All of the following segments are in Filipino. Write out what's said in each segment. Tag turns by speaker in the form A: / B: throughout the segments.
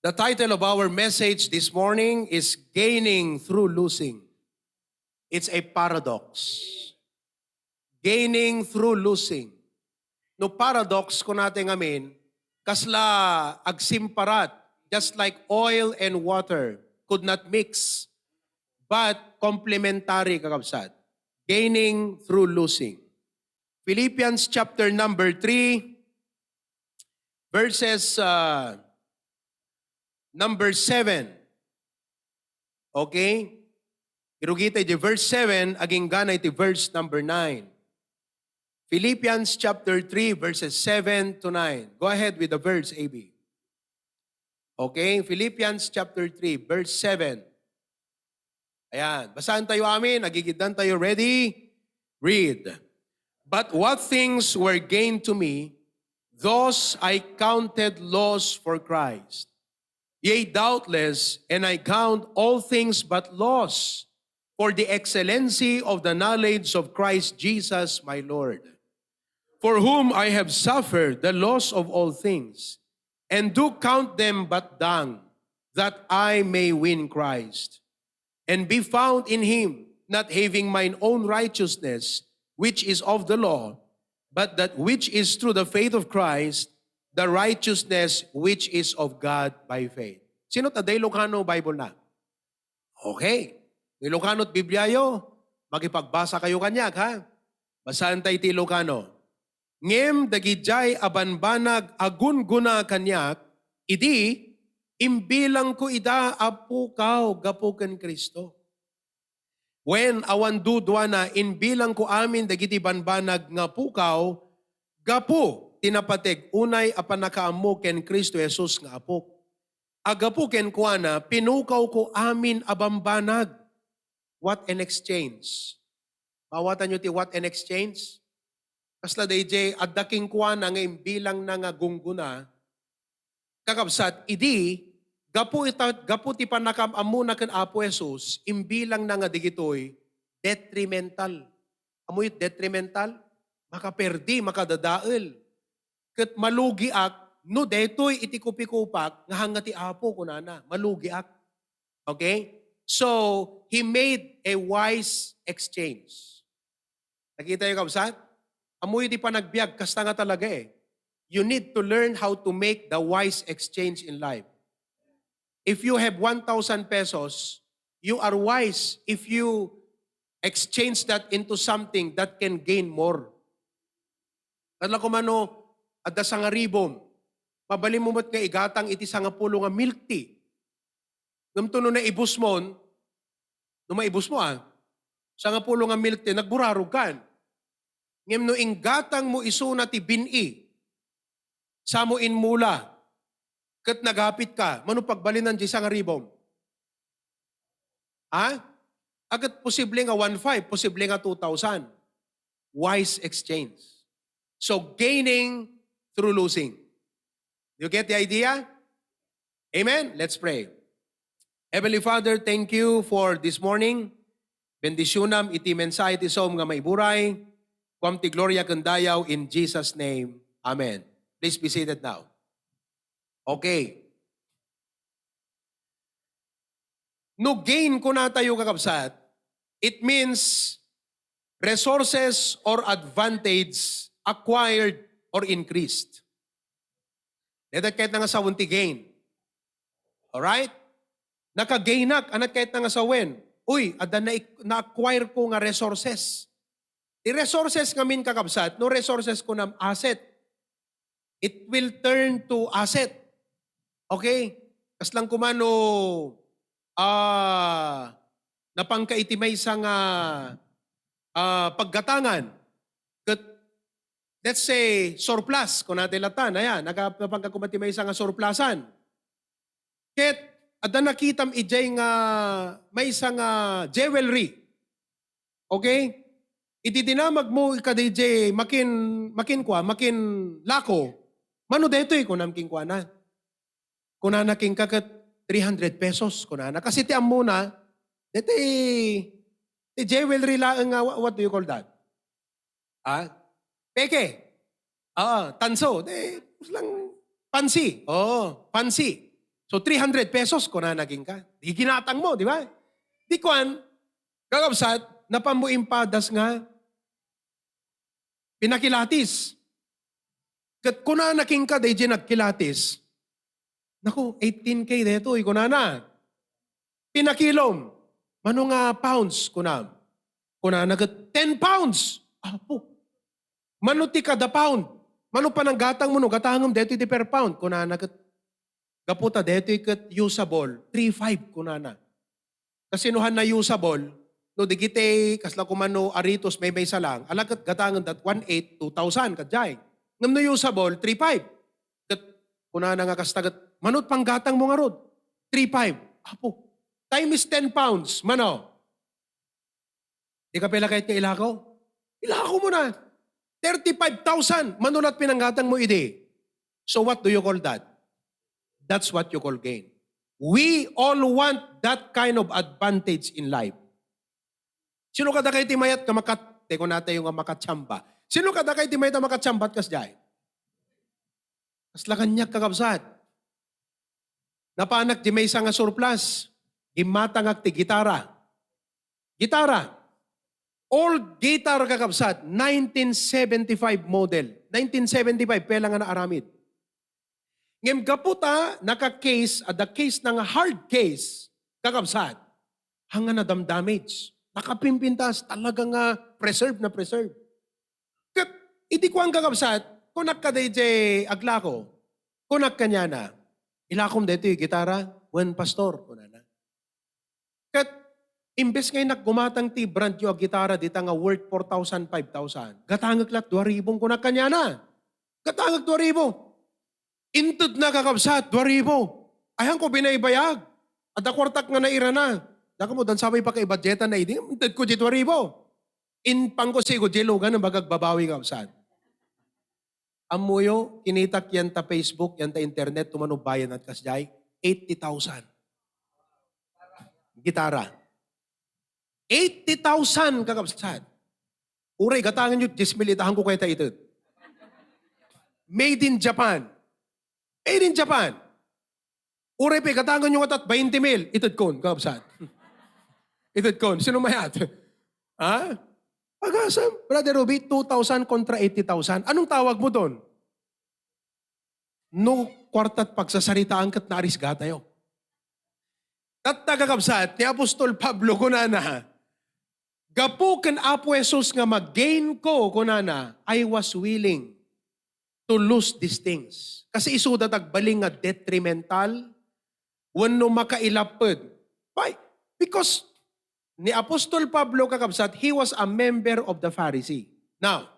A: The title of our message this morning is Gaining Through Losing. It's a paradox. Gaining through losing. No paradox ko natin ngamin, kasla agsimparat, just like oil and water could not mix, but complementary kakabsat. Gaining through losing. Philippians chapter number 3, verses number 7. Okay? Irugita di verse 7, aging ganay ti verse number 9. Philippians chapter 3, verses 7 to 9. Go ahead with the verse, AB. Okay? Philippians chapter 3, verse 7. Ayan. Basahan tayo amin. Nagigidan tayo. Ready? Read. But what things were gained to me, those I counted loss for Christ. Yea, doubtless, and I count all things but loss for the excellency of the knowledge of Christ Jesus my Lord, for whom I have suffered the loss of all things, and do count them but dung, that I may win Christ, and be found in him, not having mine own righteousness, which is of the law, but that which is through the faith of Christ, the righteousness which is of God by faith. Sino taday Ilocano Bible na? Okay. Ilocano at Bibliayo, makipagbasa kayo kanyak, ha? Basahan tayo ti Ilocano. Ngem dagijay abanbanag agun-guna kanyak, idi imbilang ko ida apukaw gapuken Kristo. When awan dudwa na inbilang ko amin dagiti banbanag nga pukaw, gapu tinapatig unay apanakaammo ken Kristo Jesus nga apok. Agapu ken kuana pinukaw ko amin abambanag. What an exchange. Mawatan nyo ti what an exchange? Kasla DJ, adaking kuana nga imbilang na nga gungguna, kakabsat, idi, gapu ti panakam amuna ken Apo Jesus, imbilang na nga digitoy, detrimental. Amoy detrimental? Makaperdi, makadadael. Ket malugi ak, no detoy iti kupikupak, nga hanga ti Apo kunana, malugi ak. Okay? So, he made a wise exchange. Nakita yung kabsat? Amoy di pa nagbiag, kasta nga talaga eh. You need to learn how to make the wise exchange in life. If you have 1,000 pesos, you are wise if you exchange that into something that can gain more. Kadla ko mano, adda sa nga ribom, pabalim mo mat nga igatang iti sa nga pulo nga milk tea. Ngamto no na ibus mo, no maibus mo sa nga pulo nga milk tea, nagburarog kan. Ngem no inggatang mo isuna ti bini, sa mo in mula, kat nagapit ka, mano pagbalinan di sa nga ribom? Agad posible nga 1,500, posible nga 2,000. Wise exchange. So gaining through losing. You get the idea? Amen? Let's pray. Heavenly Father, thank you for this morning. Bendisyonam iti mensahe ti som nga maiburay. Kwam ti gloria kendayaw in Jesus' name. Amen. Please be seated now. Okay. No gain ko na tayo kakabsat, it means resources or advantage acquired or increased. Dito kahit nga sa ti gain. Alright? Nakagainak, anak kahit nga sa wen. Uy, ada na-acquire ko nga resources. The resources ngamin kakabsat, no resources ko na asset. It will turn to asset. Okay? Kaslang kumano, napangkaitimay sa nga paggatangan. Let's say, surplus, kung natin latan, ayan, napangkakumatimay sa nga surplusan. Ket, ada nakitam ijay nga may isang jewelry. Okay? Ididinamag mo ka DJ makin lako. Mano deto kunam king kuana. Kunana king kakat 300 pesos kunana. Kasi ti amuna, dito ti jewelry lang nga, what do you call that? Peke. Tanso. Lang pansi. Pansi. So 300 pesos ko na naging ka. Di ginatang mo, di ba? Di kuan, kakabsat, napamuimpadas nga, pinakilatis. Kat kuna naking ka, di nagkilatis. Naku, 18K deto, kuna na. Pinakilom. Mano nga pounds, kuna. Kuna nagat 10 pounds. Apo. Mano ti kada pound. Mano pa nang gatang mo no, gatangom deto iti per pound. Kuna nagat kaputa deto ikat usable, 3.5 kunana. Kasi nuhan na usable, no digite kasla kumano aritos may salang, alakat gatangan dat 1.8, 2,000 kadjay. Ngam no usable, 3.5. Kat kunana nga kastagat, manot pang gatang mo nga rod, 3.5. Apo, time is 10 pounds, mano. Di ka pala kahit nga ilakaw? Ilakaw mo na. 35,000, manunat pinanggatang mo ide. So what do you call that? That's what you call gain. We all want that kind of advantage in life. Sino kada kay timayat ka makat, teko natin yung makatsamba. Sino kada kay timayat ka makatsambat kas jay? Kasla kanyak kakabsat. Napanak di may isang surplus. Gimatangak ti gitara. Gitara. Old guitar kakabsat, 1975 model. 1975, pela nga na aramid. Ngem kaputa, naka-case, at the case ng hard case, kakabsat, hanga na damage. Nakapimpintas, talaga nga preserve na preserve. Kat, iti ko ang kakabsat, kunak ka DJ aglako, kunak ka niya na, ilakom dito yung gitara, when pastor, kunak na. Kat, imbes ngayon naggumatang ti brand yung gitara, dita nga worth 4,000, 5,000, gatangag lat, 2,000 kunak ka niya na. Gatangag 2,000. Intud na kakabsat, 2,000. Ayang ko binaybayag. At akwartak nga naira na. Daka mo, dan sabay pa kay budgetan na hindi. Intud ko di 2,000. Inpang ko sigo, dilugan ng bagagbabawi kakabsat. Amuyo, kinitak yan ta Facebook, yan ta internet, tumanubayan at kasjay, 80,000. Gitara. 80,000 kakabsat. Uray, gatangan nyo, 10,000 itahan ko kaya ta ito. Made in Japan. Made in Japan. Uray pe, katangan nyo katat 20,000. Itad kon, kakabsat. Itad kon. Sino mayat? Ha? Pag-asam. Brother Ruby, 2,000 kontra 80,000. Anong tawag mo doon? No kwartat pagsasaritaan kat narisga tayo. At tagakabsat, ni Apostol Pablo kunana, gapo ken Apo Jesus nga mag-gain ko kunana, I was willing to lose these things. Kasi isuda tagbaling nga detrimental, wano makailapod. Why? Because ni Apostol Pablo kakabsat, he was a member of the Pharisee. Now,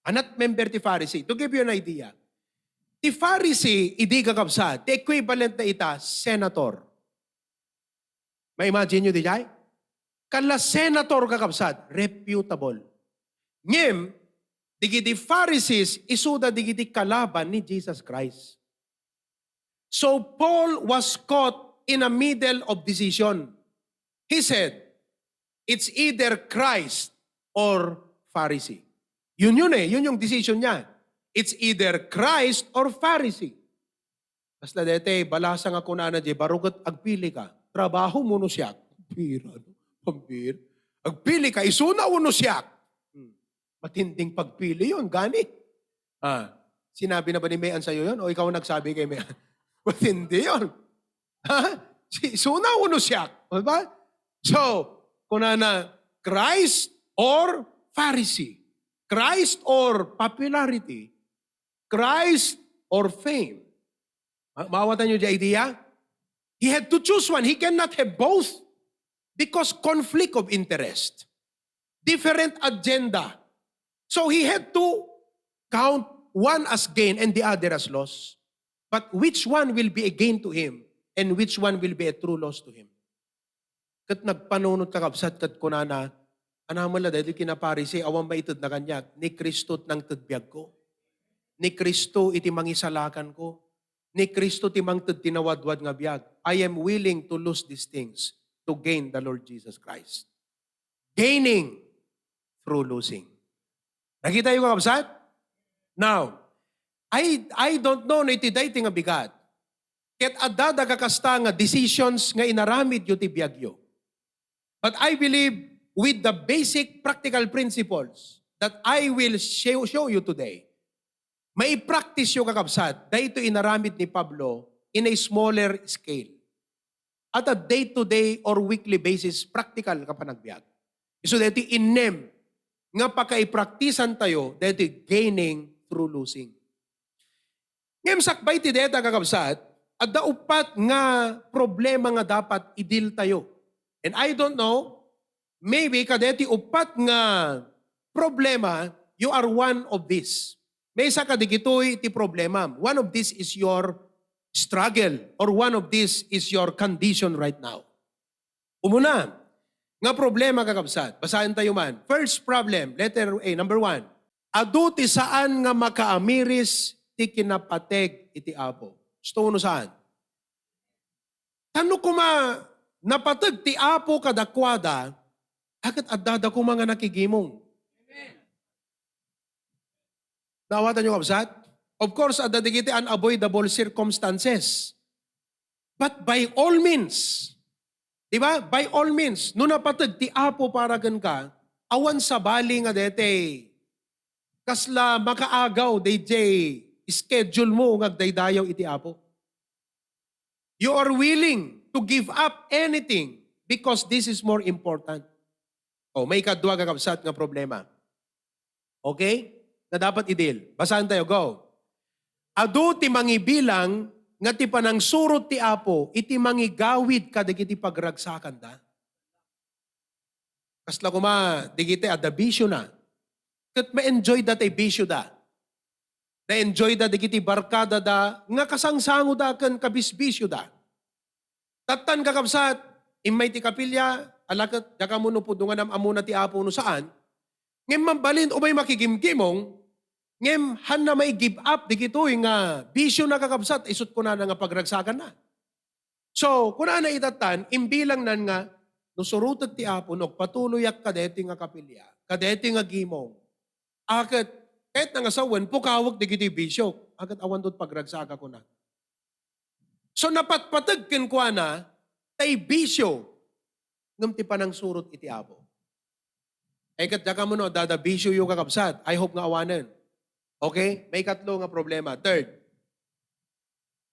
A: anat member ti Pharisee. To give you an idea, ti Pharisee, idi kakabsat, the equivalent na ita, senator. Ma-imagine nyo di jay? Kala senator kakabsat, reputable. Ngem, digiti Pharisees, isuda digiti kalaban ni Jesus Christ. So Paul was caught in a middle of decision. He said, it's either Christ or Pharisee. Yun yung decision niya. It's either Christ or Pharisee. Basta dete, balasang ako na di, barugat agpili ka. Trabaho mo no siya. Pambir. Agpili ka, isuna uno siya. Matinding pagpili yun, gani. Sinabi na ba ni Mayan sa'yo yun? O ikaw nagsabi kay Mayan? Matindi yun. Suna uno siya. Diba? So, kung na Christ or Pharisee, Christ or popularity, Christ or fame. Maawatan nyo the idea? He had to choose one. He cannot have both because conflict of interest. Different agenda. So he had to count one as gain and the other as loss. But which one will be a gain to him and which one will be a true loss to him? Kat nagpanunod kakabsat kat kunana, anamala dahil kinaparisi, awang maitod na kanya, ni Kristo't nang tadbiyag ko. Ni Kristo iti mangisalakan ko. Ni Kristo ti mangtod tinawadwad nga biyag. I am willing to lose these things to gain the Lord Jesus Christ. Gaining through losing. Nakita yung kakabsat? Now, I don't know na iti dating nga bigat. ket adda kasta nga decisions nga inaramid yu ti biagyo. But I believe with the basic practical principles that I will show you today, may practice yung kakabsat, dahil ito inaramid ni Pablo in a smaller scale. At a day-to-day or weekly basis, practical ka pa nagbiag. So dito in-name, nga pagka-ipraktisan tayo, dito gaining through losing. Ngayon sakbay ti deta kakabsat, at daupat nga problema nga dapat idil tayo. And I don't know, maybe kadeti upat nga problema, you are one of this. May isa kadigitoy ti problema. One of this is your struggle or one of this is your condition right now. Umuna, nga problema kakabsat. Basahin tayo man. First problem, letter A, number 1. Adu ti saan nga makaamiris ti kinapateg iti apo. Gusto mo saan? Tano kuma napateg ti apo kadakwada, agad adada ko mga nakigimong. Nawatan nyo kabsat? Of course, at dadigiti unavoidable circumstances. But by all means, di ba? By all means, no napatag ti apo para gan ka, awan sa bali nga dete, kasla makaagaw, DJ, schedule mo ngagdaydayaw iti apo. You are willing to give up anything because this is more important. O, may kadwa kakabsat nga problema. Okay? Na dapat idil. Basahan tayo, go. Adu ti mangibilang nga ti panang surot ti apo, iti mangigawid kadigiti pagragsakan da. Kasla kuma, digiti adda bisyo na. Kat ma-enjoy da tay bisyo da. Na-enjoy da digiti barkada da, nga kasangsango da kan kabisbisyo da. Tatan kakabsat, imay ti kapilya, alakat dakamuno po dungan amuna ti apo no saan, ngem mambalin umay makigimgimong, ngem han na may give up, di kitoy nga bisyo na kakabsat, isut ko na nga pagragsakan na. So, kuna na itatan, imbilang nan nga, no surutag ti apo, no patuloy ak kadeti nga kapilya, kadeti nga gimong, akat, kahit nga sawan, pukawag di kitoy bisyo, akat awan do't pagragsaka ko na. So, napatpatagkin ko na, tay bisyo, ngam ti panang surot iti apo. Ay kat daka mo no, dada bisyo yung kakabsat, I hope nga awanan. Okay? May katlo nga problema. Third.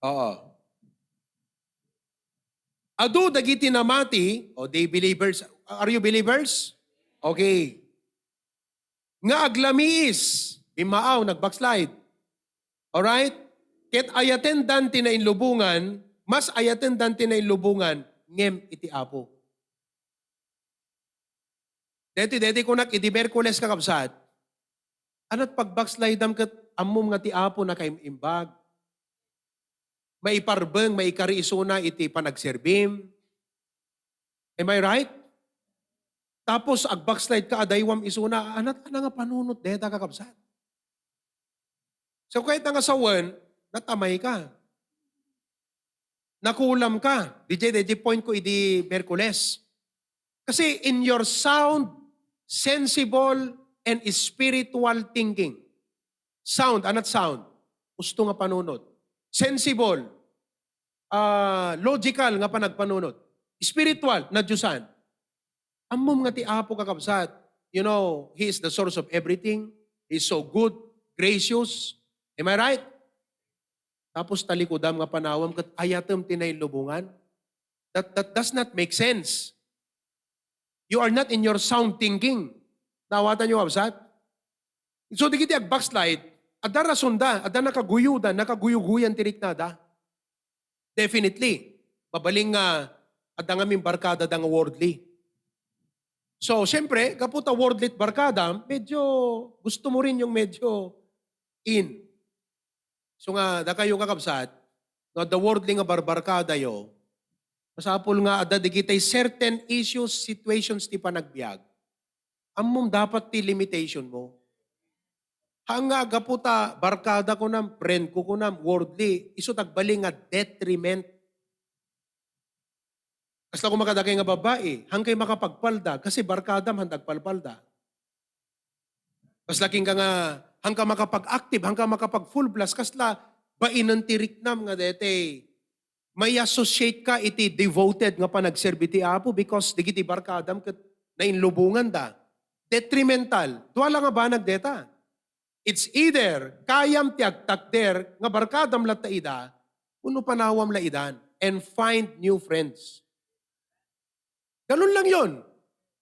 A: Oo. Adu dagiti namati, o they believers. Are you believers? Okay. Nga aglamiis, bimaaw, nag-backslide. Alright? Ket ayaten danti na inlubungan, mas ayaten danti na inlubungan, ngem iti apo. Deti kunak iti Berkules kakabsat, anat pag-backslide am kat amom nga ti apo na kaimbag. Maiparbeng, maikariisuna iti panagserbim. Am I right? Tapos ag-backslide ka adaywam isuna, anat ka na nga panunot deta kakabsat. So kahit nga sawan, natamay ka. Nakulam ka. DJ point ko iti Berkules. Kasi in your sound, sensible, and spiritual thinking. Sound, anat sound? Gusto nga panunod. Sensible, logical nga panagpanunod. Spiritual, na Diyosan. Amom nga ti apo kakabsat. You know, He is the source of everything. He is so good, gracious. Am I right? Tapos talikudam nga panawam kat ayatem tinay lubungan. That does not make sense. You are not in your sound thinking. Nawatan nyo, absat? So, di kiti ag-backslide, ada rasunda, ada nakaguyudan, nakaguyuguyan tirik na da. Definitely. Mabaling nga, ada nga min barkada da nga worldly. So, siyempre, kaputa worldly barkada, medyo, gusto mo rin yung medyo in. So nga, da kayo kakabsat, no, the worldly nga barbarkada yo, masapul nga, ada di kita'y certain issues, situations ti panagbiag. Amom dapat ti limitation mo. Hanga gaputa, barkada ko nam, friend ko nam, worldly, iso tagbaling nga detriment. Kasla ko makadagay nga babae, hangkay makapagpalda, kasi barkada man tagpalpalda. Kasla king ka nga, hangka makapag-active, hangka makapag-full blast, kasla, bainan tiriknam nga dete, may associate ka iti devoted nga panagserbi ti Apo because digiti barkadam ket nainlubungan da. Detrimental. Duwala nga banag deta. It's either kayam ti agtakder nga barkadam latta ida, uno panawam la idan, and find new friends. Ganun lang yon.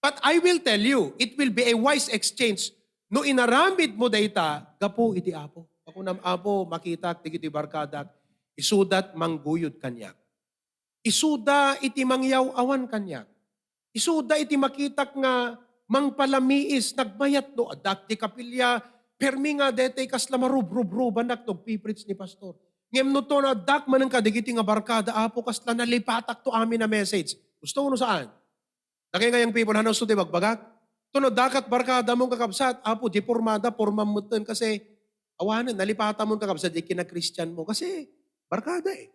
A: But I will tell you, it will be a wise exchange. No inaramid mo dayta, gapo iti Apo. Ako nam Apo, makita iti barkadak, isudat mangguyod kanyak. Isuda iti mangyaw awan kanyak. Isuda iti makitak nga mangpalamiis, nagbayat no, adak ti kapilya, permi nga dete kasla marub-rub-ruban pipritz ni pastor. Ngem no to na dak manang kadigiti nga barkada, Apo, kasla nalipatak to amin na message. Gusto mo no saan? Nakay ngayang people, hanaw so di magbagak? Tuno dakat barkada mong kakabsat, Apo, di pormada, pormamutan kasi awanan, nalipata mong kakabsat, di kina-Christian mo. Kasi barkada eh.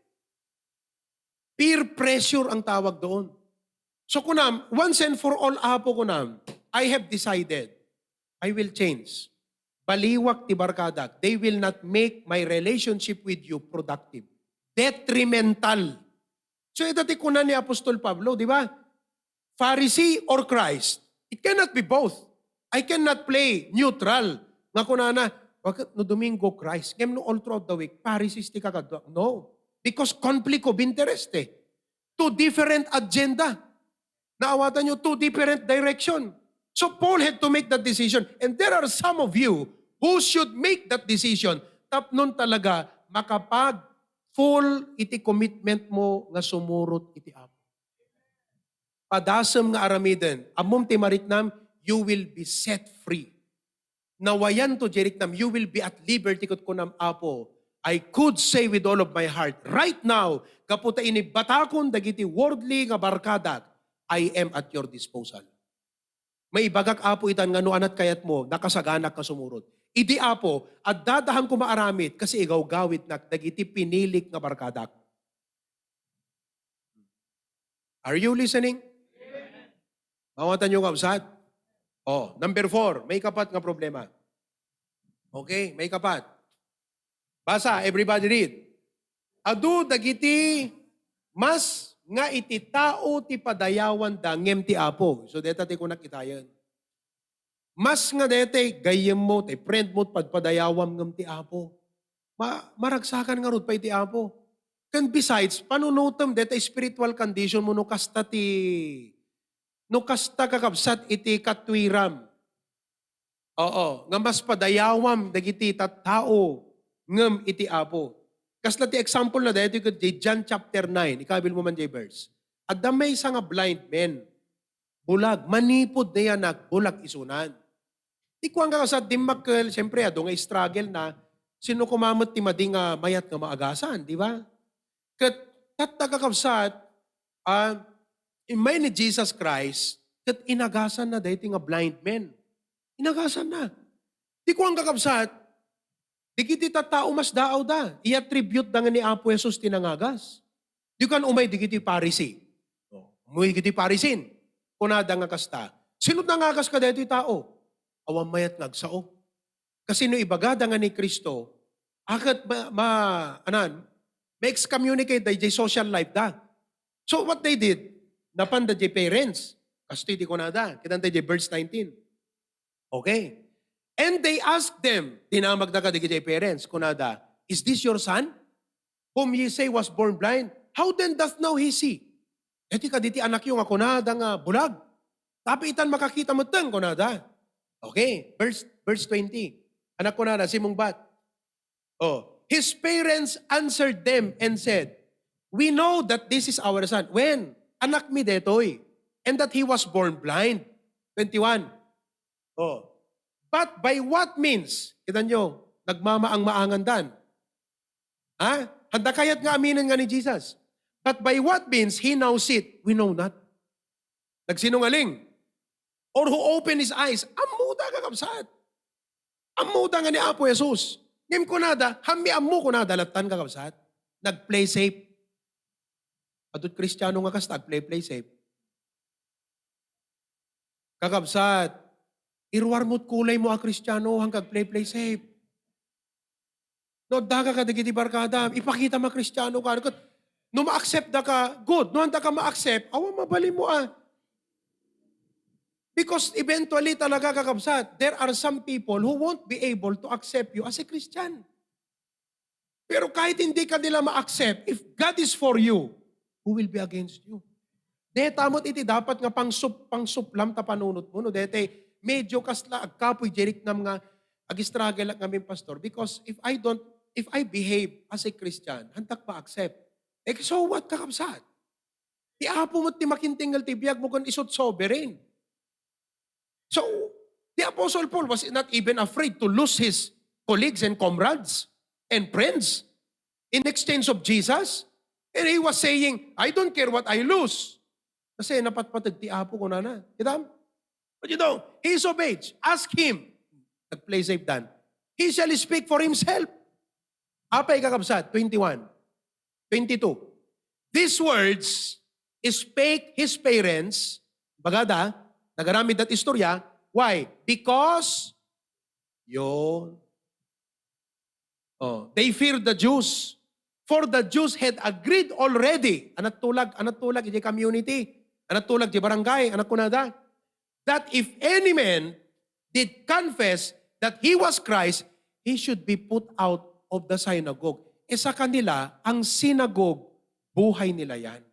A: Peer pressure ang tawag doon. So kunam, once and for all, Apo kunam, I have decided, I will change. Baliwak ti barkada. They will not make my relationship with you productive. Detrimental. So ito ti kunan ni Apostol Pablo, di ba? Pharisee or Christ. It cannot be both. I cannot play neutral. Nga kunana, bakit no Domingo Christ? Ngem no all throughout the week, Pharisees ti kakadwa. No. Because conflict of interest eh. Two different agenda. Naawatan nyo, two different direction. So Paul had to make that decision. And there are some of you who should make that decision. Tapnon talaga, makapag full iti commitment mo nga sumurot iti Apo. Padasam nga aramiden, amom ti mariknam, you will be set free. Nawayan to jeriknam, you will be at liberty kud kunam Apo. I could say with all of my heart, right now, kaputa ini batakon dagiti worldly nga barkadat, I am at your disposal. May ibagak Apo itan nga no anat kayat mo, nakasaganak ka sumurot. Idi Apo, at dadahan ko maaramid kasi igaw gawit nak dagiti pinilik nga barkadak. Are you listening? Mawatan nyo kabsat? Oh, number 4, may kapat nga problema. Okay, may kapat. Basa, everybody read. Adu dagiti mas nga iti tao ti padayawan da ngem ti Apo. So deta ti kunak itayan. Mas nga dete gayem mo, ti friend mo padpadayawam ngem ti Apo. Maragsakan nga rod pa iti Apo. And besides, panunutom deta spiritual condition mo no kasta kakabsat iti katwiram. Oo, nga mas padayawam dagiti tattao ngem iti Apo. Kasla ti example na dito di John chapter 9, ikabil mo man jay verse. Adda may isa nga blind men. Bulag, manipod na yan bulag isunan. Di ko ang kakasat dimmakkel, siyempre ado nga struggle na sino kumamot ti madi nga mayat nga maagasan, di ba? Kat tatakakabsat, imay ni Jesus Christ, kat inagasan na dito nga blind men. Inagasan na. Di ko ang kakabsat, di kiti tatao mas daaw da. I-attribute da nga ni Apo Jesus tinangagas. Di kan umay di kiti Pharisee. Umay di kiti Pharisin. Kunada nga kasta. Sino nangagas ka dito tao? Awang mayat ngagsao. Kasi no ibagada nga ni Kristo, akat ma-excommunicate da jay social life da. So what they did, napanda jay parents. Kasti di kunada. Kitanta jay verse 19. Okay. And they asked them, tinamag na ka di parents, kunada, is this your son? Whom ye say was born blind? How then doth now he see? Eti ka diti anak yung kunada nga bulag. Tapi itan makakita mo tang kunada. Okay, verse 20. Anak kunada, simong bat. Oh, his parents answered them and said, we know that this is our son. When? Anak mi detoy. And that he was born blind. 21. Oh, but by what means? Kita nyo, nagmamaang-maangan dan. Ha? Handa kaya't nga aminin nga ni Jesus. But by what means he now sit? We know not. Nagsinungaling. Or who opened his eyes? Amuda kakabsat. Amuda nga ni Apo Jesus. Ngim ko nada, hami amu ko nada, latan kakabsat. Nag-play safe. Adut Kristiyano nga kas, nag-play safe. Kakabsat, irwar mo't kulay mo a Kristiyano hanggang play safe. No, daga ka digiti barkada, ipakita ma Kristiyano ka. No ma-accept da ka, good. No handa ka ma-accept, awa mabali mo ah. Because eventually talaga kakabsat, there are some people who won't be able to accept you as a Christian. Pero kahit hindi ka nila ma-accept, if God is for you, who will be against you? Dahil tamot iti dapat nga pangsuplam ta panunot mo. No? Dahil medyo kasla agkapoy jerik nam nga ag-struggle ang aming pastor because if I behave as a Christian, hantak pa accept. Eh so what kakabsat? Ti apo mo ti makintingal ti biyag mo kan isot sovereign. So, the Apostle Paul was not even afraid to lose his colleagues and comrades and friends in exchange of Jesus. And he was saying, I don't care what I lose. Kasi napatpatag ti apo ko na. Kitam? But you know, he is of age. Ask him. Nag-play safe dan. He shall speak for himself. Apay kakabsat, 21, 22. These words spake his parents, bagada, nagaramid dat istorya. Why? Because they feared the Jews. For the Jews had agreed already. Anat tulag, iti community. Anat tulag, di barangay, anak kunada. That if any man did confess that he was Christ, he should be put out of the synagogue. E sa kanila, ang synagogue, buhay nila yan.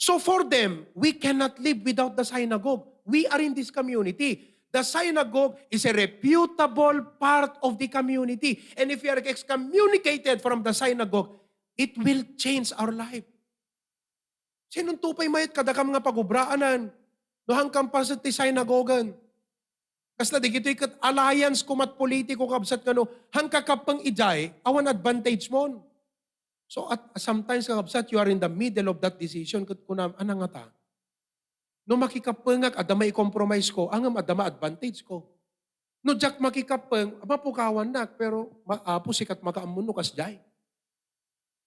A: So for them, we cannot live without the synagogue. We are in this community. The synagogue is a reputable part of the community. And if we are excommunicated from the synagogue, it will change our life. Sinong tupay mayat kadakam nga pagubraanan? No hangkang pasat ti synagogan. Kasla di gito ikat alliance kumat politiko kabsat kano hangka kapang ijay awan advantage mo. So at sometimes kakabsat, you are in the middle of that decision. Kunam, anang nga ta? No makikapangak, adama i-compromise ko, angam adama advantage ko. No jak makikapang, mapukawan na, pero maapo sikat makaamuno kas jay.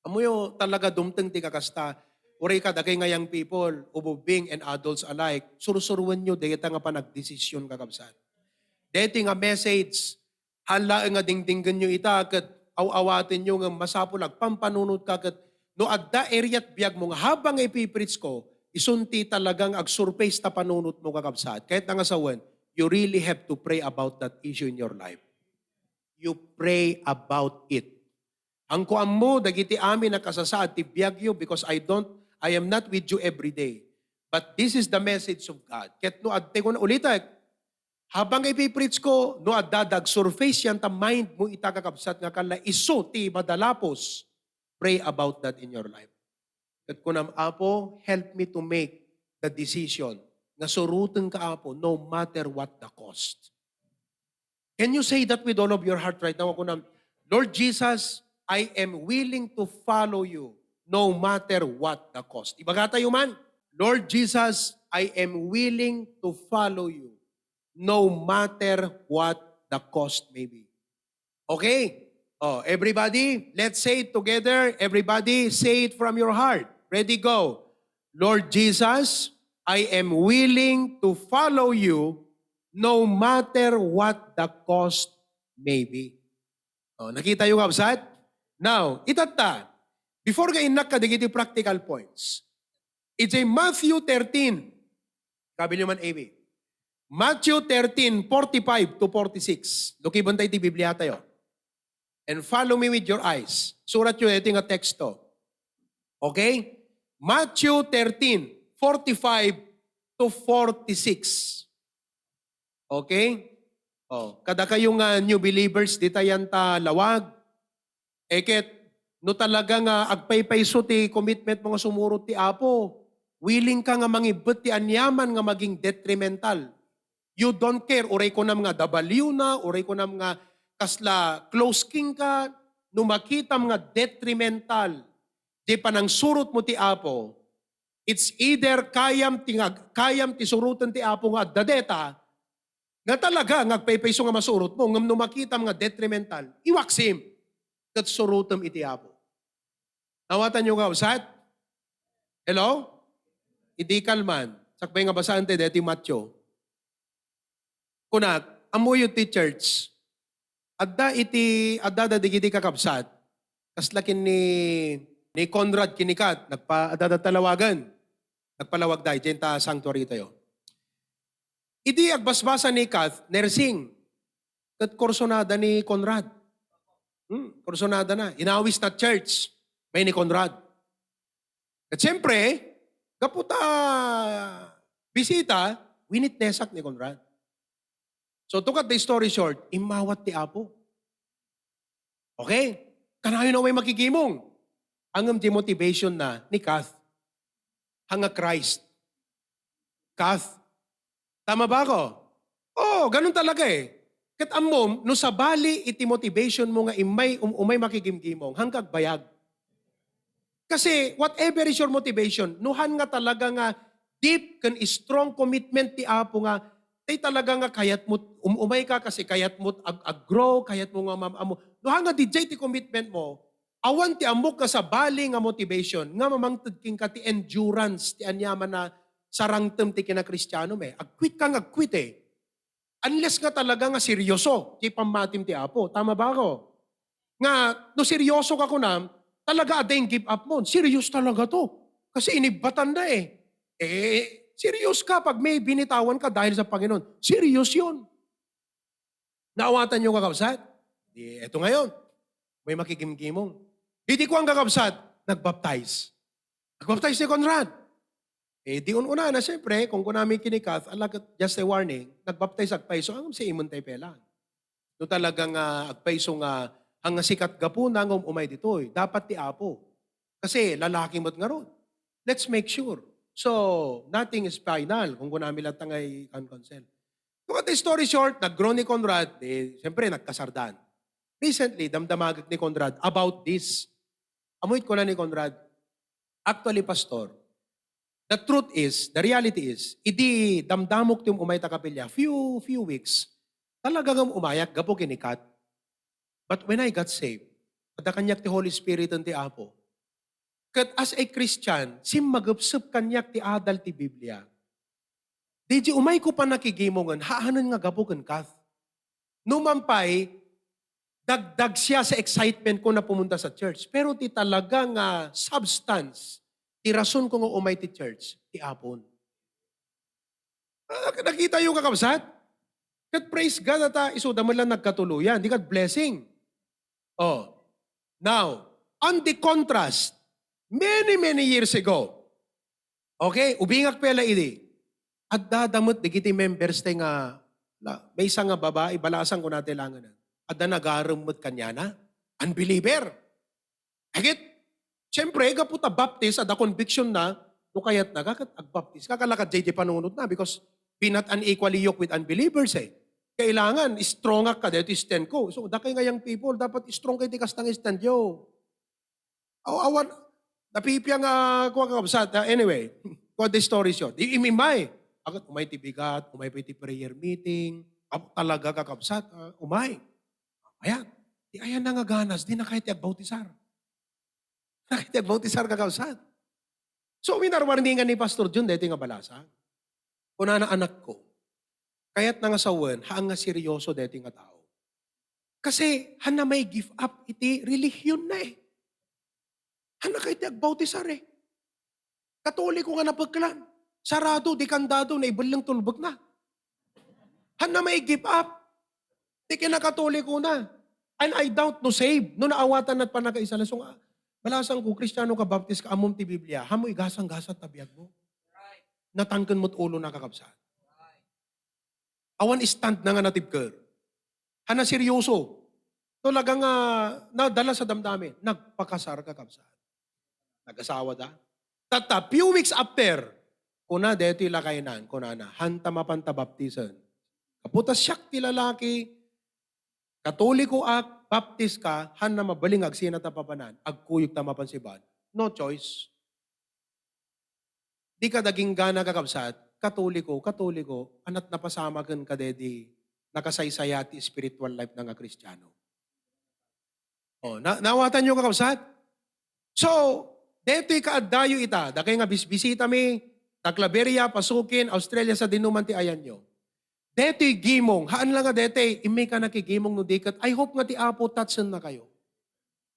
A: Amuyo talaga dumteng ti kakasta, uray ka dagay nga young people, ububing and adults alike, surusuruan nyo, dayta nga pa nagdesisyon kakabsat. Dayta nga message, hala nga dingdinggan nyo itakat, awatin nyo nga masapulag, pampanunod kagat, no adda eriat biyag mo nga habang ipiprits ko, isunti talagang ag-surface ta panunod mo kakabsat. Kahit nga sawan, you really have to pray about that issue in your life. You pray about it. Ang kuam mo, dagiti amin na kasasaad, ti biyag you because I am not with you every day. But this is the message of God. Kahit no adte ko na ulitak, habang ipipreach ko, no adadag surface yan ta mind mo itakakabsat nga kala iso ti madalapos. Pray about that in your life. At kunam apo, help me to make the decision na surutan ka apo no matter what the cost. Can you say that with all of your heart right now? Kunam, Lord Jesus, I am willing to follow you no matter what the cost. Ibaga tayo man, Lord Jesus, I am willing to follow you no matter what the cost may be. Okay? Oh, everybody, let's say it together. Everybody, say it from your heart. Ready, go. Lord Jesus, I am willing to follow you no matter what the cost may be. Oh, nakita yung kabsat? Now, itata. Before ka inak ka, digiti practical points. It's a Matthew 13. Sabi niyo man, Amy. Matthew 13, 45 to 46. Lukiban tayo ti Biblia tayo. And follow me with your eyes. Surat yun, ito nga teksto. Okay? Matthew 13, 45 to 46. Okay? Oh, kada kayong new believers, di tayan ta lawag. Eket, no talaga nga agpaypayso ti commitment mga sumurot ti Apo. Willing ka nga mangibot ti anyaman nga maging detrimental. You don't care, uray ko nam nga dabaliw na, uray ko nam nga kasla close king ka, no makita nga detrimental, di panang surut mo ti Apo, it's either kayam ti surutan ti Apo nga dadeta, nga talaga ngagpaypayso nga masurut mo, ngam no makita nga detrimental, iwaksim, kat surutam iti Apo. Nawatan nyo nga usat? Hello? Idi kalman. Sakbay nga basaan ti deti Matthew. Kunat, amuyo ti church, adda dadigiti kakabsat, kaslakin ni Ni Conrad kinikat, nagpa-talawagan. Nagpalawag dahi, jenta sanctuary tayo. Idi agbasbasa ni Kath, nursing. Kat korsonada ni Conrad. Korsonada na. Inawis na church. May ni Conrad. At siyempre, kaputa bisita, winitnessak ni Conrad. So to cut the story short, imawat ti Apo. Okay? Kanayo na may makikimong. Ang di motivation na ni Kath. Hanga Christ. Kath. Tama ba ako? Oo, ganun talaga eh. Kat amom, no sa bali iti motivation mo nga umay makikimkimong, hanggang bayag. Kasi whatever is your motivation, nuhan nga talaga nga deep kan strong commitment ti Apo nga, tay talaga nga kayat mo, umay ka kasi kayat mo ag-grow, kayat mo nga mamamo. Nuhan nga DJ ti commitment mo, awan ti amok ka sa bali nga motivation, nga mamangtad king ka ti endurance, ti anyaman na sarangtem ti kina-Kristiyano me. Agquit kang agquit eh. Unless nga talaga nga seryoso, ti pamatim ti Apo. Tama ba ako? Nga, no seryoso ka kunam, talaga adeng give up mo. Serious talaga to. Kasi inibatan na eh. Serious ka pag may binitawan ka dahil sa Panginoon. Serious yun. Naawatan nyo kakabsat? Eto ngayon, may makikimkimong. Hindi ko ang kakabsat, nagbaptize. Nagbaptize ni Conrad. Di una na siyempre, kung namin kinikat, just a warning, nagbaptize agpaiso, ang si imon tayo pela. No talagang agpaiso nga, ang sikat gapuna ng umay ditoy, dapat ti Apo. Kasi lalaki mo't nga ron. Let's make sure. So, nothing is final kung namin lahat ay consent. To cut the story short, nag-grow ni Conrad, siyempre nagkasardan. Recently, damdamagag ni Conrad about this. Amuit ko na ni Conrad, actually, Pastor, the truth is, the reality is, idi damdamok tiyong umay takapilya, few weeks, talagang umayak, gapo kinikat. But when I got saved, kada kanyak ti Holy Spirit ang ti Apo, kat as a Christian, magupsup kanyak ti adal ti Biblia, di umay ko pa nakigimongan, haanan nga gapo kan kath. Numampay, dagdag siya sa excitement ko na pumunta sa church. Pero ti talagang substance, ti rason ko nga umay ti church, ti Apon. Nakita yung kakabsat? Kat praise God at isuda man lang nagkatuluyan. Di kat blessing. Oh. Now, on the contrast, many years ago, okay, ubingak pala idi, at dadamot di kiti members tayo nga, may isang nga babae, balasan ko natin langan na. At na nagarumot kanya na, unbeliever. Agit, siyempre, kaputa baptist at conviction na, no kayat na, kakat ag-baptist. Kakalakad JJ panunod na because be not unequally yoked with unbelievers eh. Kailangan, strong ka, dito stand ko. So, dakay ngayang people, dapat strong kayo tikas ng stand yo. Awan, napipiyang kuha kakabsat. Anyway, kuha the story short. Di imimay. Agad, umay ti bigat, umay pa ti prayer meeting, talaga kakabsat, umay. Ayan, di ayan na nga ganas, di na kahit agbautisar. Kahit agbautisar kakabsat. So, minarwarningan ni Pastor Jun, dito nga balasa. Kuna na anak ko, kaya't nga sawan, haang nga seryoso dito nga tao. Kasi, hana may give up, iti relihiyon na eh. Hana kahit agbautisar eh. Katoliko nga napagkalan. Sarado, di kandado, na ibalang tulbog na. Hana may give up. Di kinakatoliko na. And I doubt no save. No naawatan at panakaisa. So balasang ko, Kristiyano ka, Baptist ka, amom ti Biblia, hamoy gasang-gasat tabiyag mo. Natangkan mo't ulo na kakabsat. Awan stand na nga natibker. Hana seryoso. Talagang nadala sa damdamin. Nagpakasar kakabsat. Nag-asawa da. Tata, few weeks after, kuna deto ilakainan, kuna na, hanta mapanta baptisan. Kaputas siyak ti lalaki, Katoliko ak, baptist ka, han na mabaling agsina tapapanan, agkuyog tamapan si Bad. No choice. Di ka daging gana kakabsat, katoliko, anat napasama kan kadedi, nakasaysaya ti spiritual life ng Kristiyano. Oh, nawatan nyo kakabsat? So, deto'y kaaddayo ita, da kayo nga bisita mi, Taclaveria, Pasukin, Australia sa dinuman ti ayan nyo. Deto'y gimong, haan lang nga deto'y, imi ka nakigimong no dikat, I hope nga ti Apo tatsan na kayo.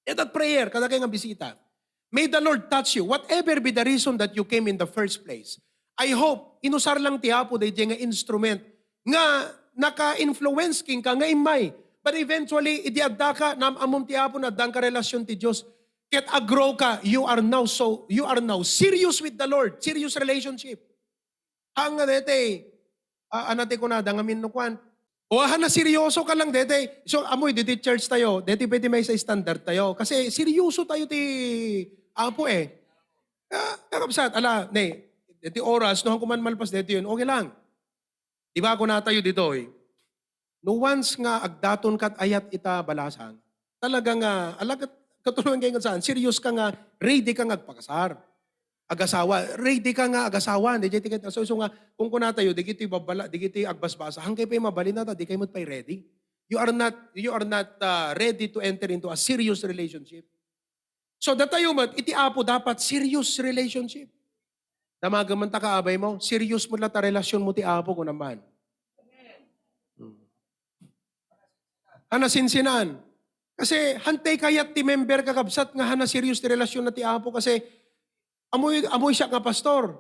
A: Etat prayer, kada kayo nga bisita. May the Lord touch you. Whatever be the reason that you came in the first place. I hope, inusar lang ti Apo day nga instrument nga naka-influence king ka nga imay. But eventually, idiadda ka, namamom ti Apo na dang ka relasyon ti Diyos. Ket agrow ka, you are now serious with the Lord. Serious relationship. Hanga dete, anate ko na, dangamin no kwan. O na seryoso ka lang dete. So amoy, dete church tayo, dete pwede may sa standard tayo. Kasi seryoso tayo ti Apo eh. Kakabsat, dete oras, no kuman malpas dete yun, okay lang. Diba ako na tayo dito eh. No once nga agdaton kat ayat ita balasan, talagang alagat katulungan kayo saan, serious ka nga, ready ka nga agpakasar. Agasawa, ready ka nga agasawa. Di jeti so nga, kung kuna tayo, di kiti babala, di kiti agbasbasa, hangkay pa mabali na ta, di kayo pa ready. You are not ready to enter into a serious relationship. So datayo mat, iti Apo dapat serious relationship. Damagaman ta kaabay mo, serious mo lang ta relasyon mo ti Apo ko naman. Hanasinsinan. Kasi hantay kayat ti member kakabsat nga hana serious ti relasyon na ti Apo kasi amoy siya nga pastor.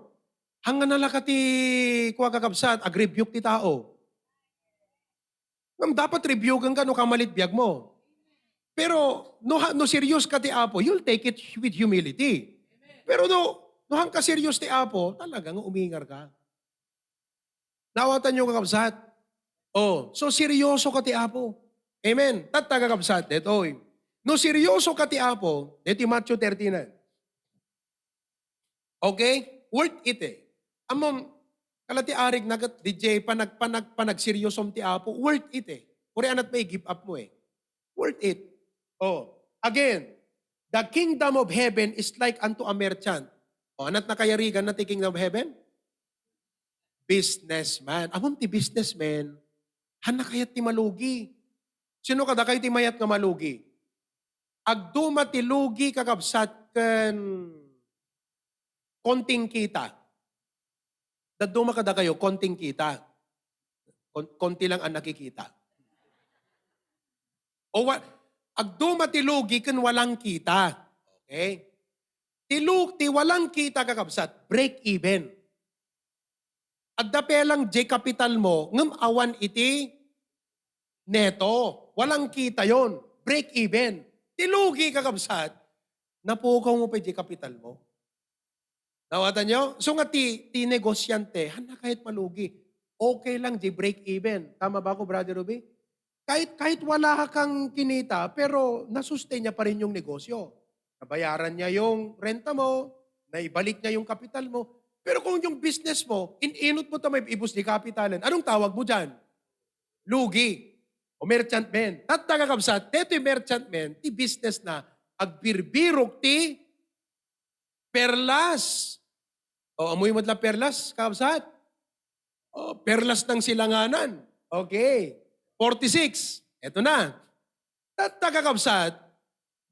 A: Hanga nalaka ti kuha kakabsat, agrebuke ti tao. Dapat rebuke ka no kamalit biyag mo. Pero no serious ka ti Apo, you'll take it with humility. Pero no hang ka serious ti Apo, talagang umingar ka. Nawatan nyo kakabsat. So seryoso ka ti Apo. Amen. Tataga kakabsat, detoy. No seryoso ka ti Apo, deti Matthew 13. Okay? Worth it eh. Amom, kalati arig nagat DJ panagseryosom ti Apo, worth it eh. Kuri anat may give up mo eh. Worth it. Again, the kingdom of heaven is like unto a merchant. Anat nakayarigan na ti kingdom of heaven? Businessman. Amom ti businessman, hana kayat ti malugi. Sino kada kayo ti mayat nga malugi? Agduma ti lugi kakabsat ken konting kita. Daduma kada kayo, konting kita. Konti lang ang nakikita. Agduma ti lugi ken walang kita. Okay? Ti walang kita kakabsat, break even. Agdapelang J capital mo, ngem awan iti neto. Walang kita yon, break even. Tilugi kakabsat, napukaw mo pa J capital mo. Nawatan nyo? So nga ti negosyante, hana kahit malugi, okay lang J break even. Tama ba ako, Brother Ruby? Kahit wala kang kinita, pero nasustain niya pa rin yung negosyo. Nabayaran niya yung renta mo, naibalik niya yung kapital mo. Pero kung yung business mo, inot mo ta may ibus di kapitalan, anong tawag mo dyan? Lugi. O merchantman. At tagakabsat, teto yung merchantman, ti business na agbirbirok ti perlas. Amoy mo lang perlas, kabsat. Perlas ng silanganan. Okay. 46. Eto na. At tagakabsat,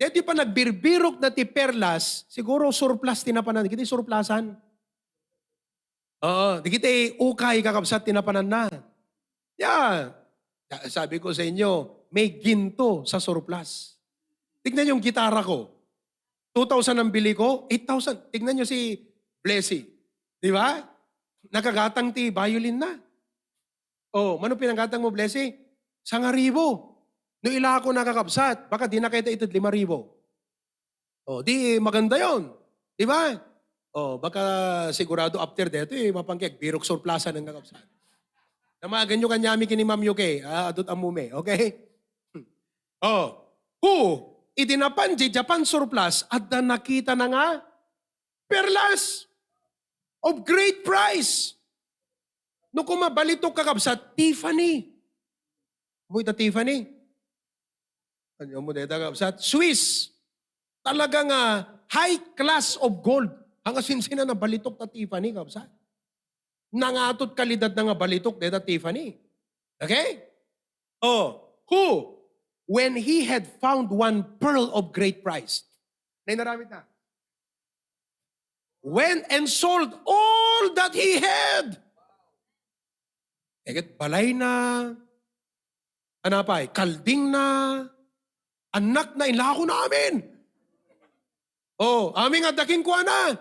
A: teto pa nagbirbirok na ti perlas, siguro surplus tinapanan. Di kiti surplasan. Di kiti ukay kakabsat tinapanan na. Yeah. Sabi ko sa inyo, may ginto sa surplus. Tignan yung gitara ko. 2,000 ang bili ko, 8,000. Tignan nyo si Blessy. Di ba? Nakagatang ti violin na. Mano pinanggatang mo, Blessy? 1,000. No ila ako nakakabsat, baka di na kita ito 5,000. Di maganda yon. Di ba? Baka sigurado after deto, mapangkik, birok surplasan ng kakabsat. Namagan nyo kanyami kini Ma'am Yuke. Adot amume. Okay? Idinapan di Japan surplus at na nakita na nga perlas of great price. No kumabalitok kakabsat, Tiffany. Muita Tiffany. Ano mo dito kakabsat? Swiss. Talagang high class of gold. Hanggang sinsina na balitok na Tiffany kakabsat. Nangatot kalidad na nga balitok deta Tiffany. Okay? Who? When he had found one pearl of great price. Nainaramit na. Went and sold all that he had. Balay na, kalding na, anak na ilako namin. Oh, aming adaking kuha na.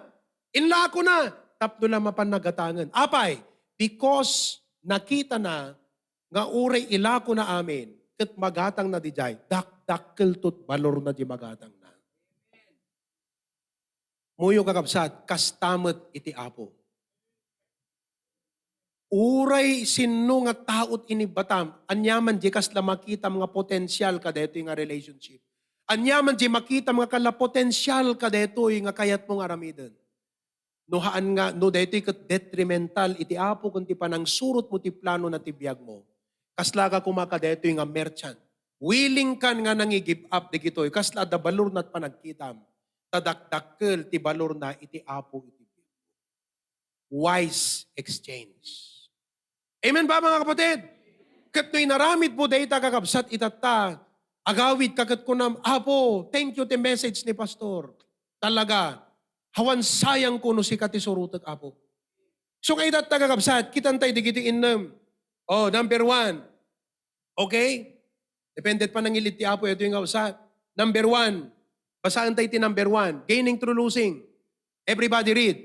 A: Inla ko na. Tapno lang mapanagatangan. Apay, because nakita na nga uray ilako na amin, kat magatang na di jay, dakdakkel tut balor na di magatang na. Muyo kakabsat, kastamet iti apo. Uray sino nga taot ini batam, anyaman di kas la makita mga potensyal ka deto nga relationship. Anyaman di makita mga kala potensyal ka deto nga kayat mong aramiden. No haan nga, no deto kat detrimental iti apo kung ti panang surot mo ti plano na tibiyag mo. Kasla ka kumaka deto nga merchant. Willing kan nga nangi-give up di kitoy, kasla da balor na't panagkitam. Tadakdakkel ti balor na iti apo iti biyag. Wise exchange. Amen ba mga kapatid? Kat no'y naramid po data kakabsat itata, agawid kakat ko na, Apo, thank you ti message ni Pastor. Talaga, hawan sayang ko no si katisurutag, Apo. So kay itata kakabsat, kitantay digiti innam. Oh, number 1. Okay? Dependent pa ng ilit ti Apo, ito yung kausat. Number 1. Basaan tayo ti number 1. Gaining through losing. Everybody read.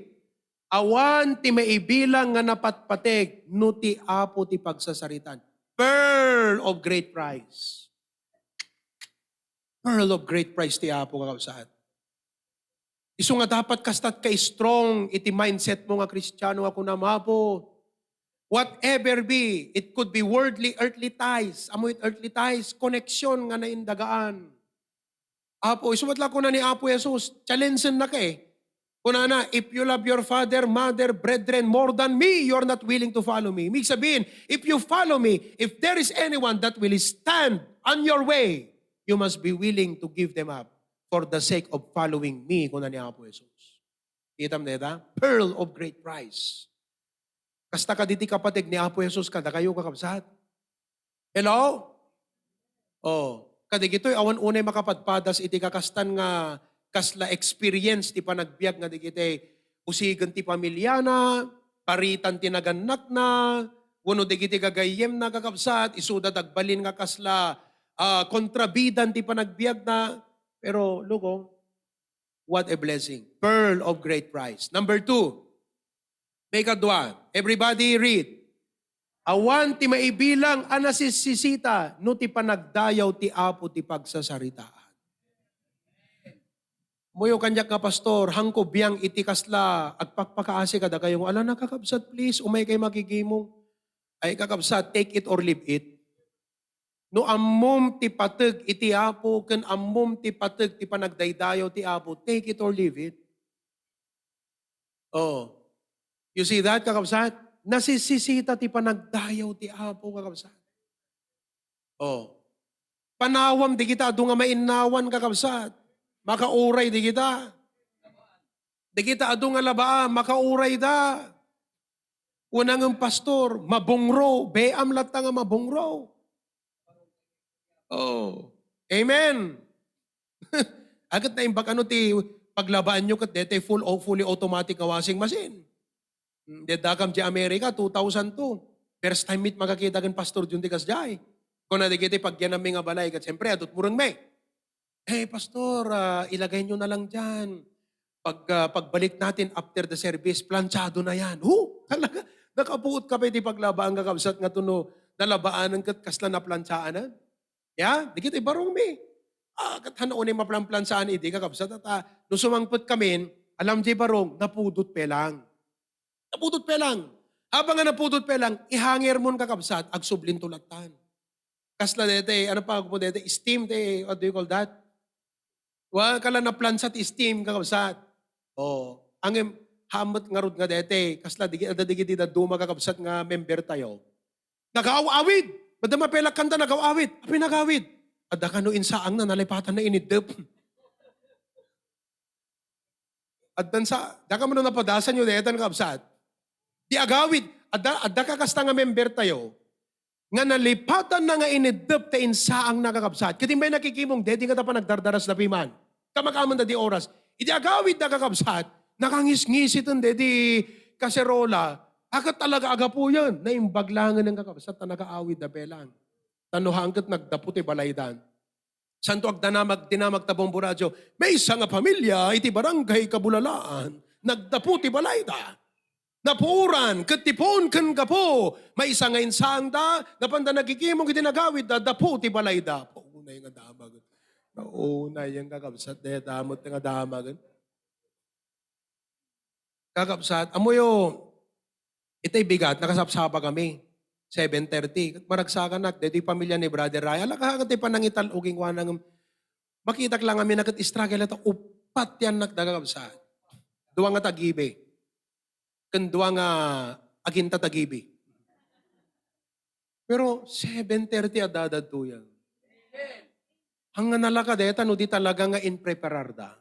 A: Awan ti maibilang nga napatpatek no ti apo ti pagsasaritan. Pearl of great price. Pearl of great price ti apo kakausahan. Isu nga dapat kastat ka strong iti mindset mo nga Kristiyano ako na mapo. Whatever be, it could be worldly, earthly ties. Amoy earthly ties, connection nga naindagaan. Apo, isumat lang ko na ni Apo Jesus, challenge na ka eh. Kunana, if you love your father, mother, brethren more than me, you're not willing to follow me. Ibig sabihin, if you follow me, if there is anyone that will stand on your way, you must be willing to give them up for the sake of following me, kuna ni Apo Jesus. Kita mo neta? Pearl of great price. Kasta ka diti kapatig ni Apo Jesus, kada kayo kakabsat. Hello? Oh, kadigito'y awan unay makapadpadas iti kakastan nga kasla experience ti panagbiag nga digiti usigan ti pamilya na, paritan ti naganak na, wano digiti gagayem na kakabsat, isuda dagbalin nga kasla kontrabidan ti panagbiag na. Pero lugo, what a blessing. Pearl of great price. Number 2, may kadwa. Everybody read. Awan ti maibilang anasisisita no ti panagdayaw ti apo ti pagsasaritaan. Muyo kanyak nga pastor, hangko biyang itikasla at pagpakaasi kada kayong, ala na kakabsat please, umay kay magigimong. Ay kakabsat, take it or leave it. No ammom ti pateg iti apo, ken ammom ti pateg ti panagdaydayo ti apo, take it or leave it. Oh, you see that kakabsat? Nasisisita ti panagdayaw ti apo kakabsat. Oh, panawam di kita, do nga mainawan kakabsat. Makauray di kita. Di kita adu nga labaa, makauray da. Unang ang pastor, mabungro, beam lata nga mabungro. Oh, amen. Agad na imbak ano ti paglabaan nyo kat dete fully automatic nga washing machine. Dedakam di Amerika, 2002. First time meet makakita kan pastor dyan di kasjay. Kung nadigiti pagyanami nga balay, kat siyempre adot murang may. Hey, pastor, ilagay nyo na lang dyan. Pagbalik natin after the service, planchado na yan. Talaga, nakabuot ka pa iti paglabaan kakabsat nga tuno, nalabaan ng kasla na planchaanan. Yeah, di kita ibarong mi. Katanoon ay maplanplansaan iti kakabsat. At nung sumangpot kami, alam di barong, napudot pe lang. Napudot pe lang. Habang nga napudot pe lang, ihangir mo kakabsat, agsublin tulatan. Kasla dete, ano pa ako po dete, steam, what do you call that? Wa kala na plansat steam kakabsat. Oh, ang hamot nga rod nga dete, kasla digiti da duma kakabsat nga member tayo. Nagaawawid. Madama pelak kanta nagaawawid. Api nagawid. Adda kano insaang na nalipatan na inidep. Addan sa daka mo na napadasan yo detan kakabsat. Di agawid. Adda kakasta nga member tayo. Nga nalipatan na nga inidep ta insaang nakakabsat. Kitimbay nakikimong, dedi nga ta pa nagdardaras na piman. Kamakaman na di oras. Iti agawid na kakabsat, nakangis-ngisit ang dedi kaserola. Akat talaga aga po yan. Naimbaglangan ng kakabsat na nakaawid na belang. Tanuhangkat nagdaputi balaydan. Santo dinamag tabong buradyo, may isa nga pamilya, iti barangay Kabulalaan, nagdapu ti balayda. Napuran, katipon kan gapo, may isa nga insang da, napanda nagkikimong iti nagawid da, dapu ti balayda. Paunay nga damag. Paunay yung kakabsat, damot nga damag. Kakabsat, amoyo, itay bigat, nakasapsapa kami. 7:30. Maragsakan nak, dito pamilya ni Brother Raya. Alakahagat tayo panangital uging wanang makita lang kami struggle ito. Upat yan nagdagabsat. Duwa nga tagibi. Kanduwa nga aginta tagibi. Pero 7:30 adadad to yan. Hanggang nalaka deta, no di talaga nga in prepararda.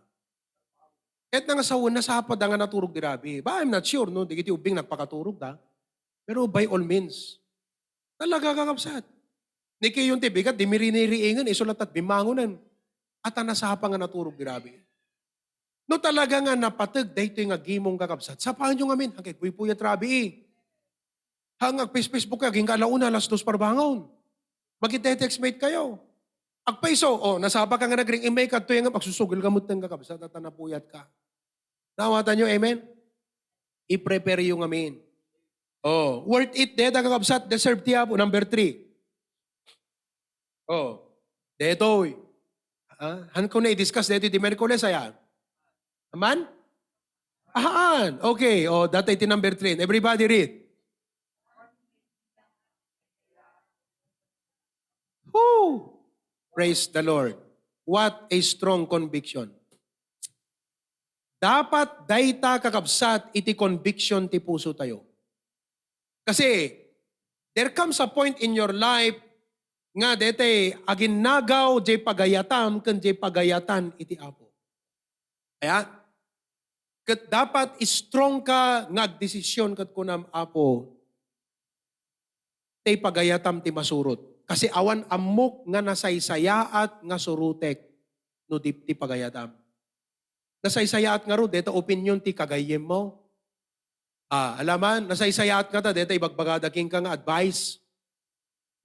A: Kahit nga sa una, sapad nga naturog dirabi. Ba, I'm not sure, no? Di kiti ubing nagpakaturog da. Pero by all means, talaga kakabsat. Niki yung tibigat, di miriniriingan, isulat at bimangunan. At nasapa nga naturog dirabi. No talaga nga napatag, dahito yung agimong kakabsat. Sapaan nyo ngamin, hanggang puyat rabi. Hanggang Facebook kaging kalauna, alas 2 parbangon. Magite-textmate kayo. Agpaiso, nasapa ka nga nagring imay ka, ito yung magsusugil gamot ng kakabsat at napuyat ka. Nawatan nyo, amen? I-prepare yung amin. Worth it, deta kakabsat, deserve tiya po, number 3. Detoy. Han ko na i-discuss dito di Merkules, ayan. Aman? Ahaan. Okay, data iti number 3. Everybody read. Woo! Praise the Lord. What a strong conviction. Dapat dayta kakabsat iti conviction ti puso tayo. Kasi there comes a point in your life nga dete aginnagaw jay pagayatam ken jay pagayatan iti Apo. Kaya ket dapat strong ka nga agdesisyon ket kunam Apo tay pagayatam ti masurot. Kasi awan amok nga nasaysayaat nga surutek no di ti pagayatam. Nasaysayaat nga ro deta opinion ti kagayem mo. Alaman, nasaysayaat nga ta, deta ibagbagadaking ka nga advice.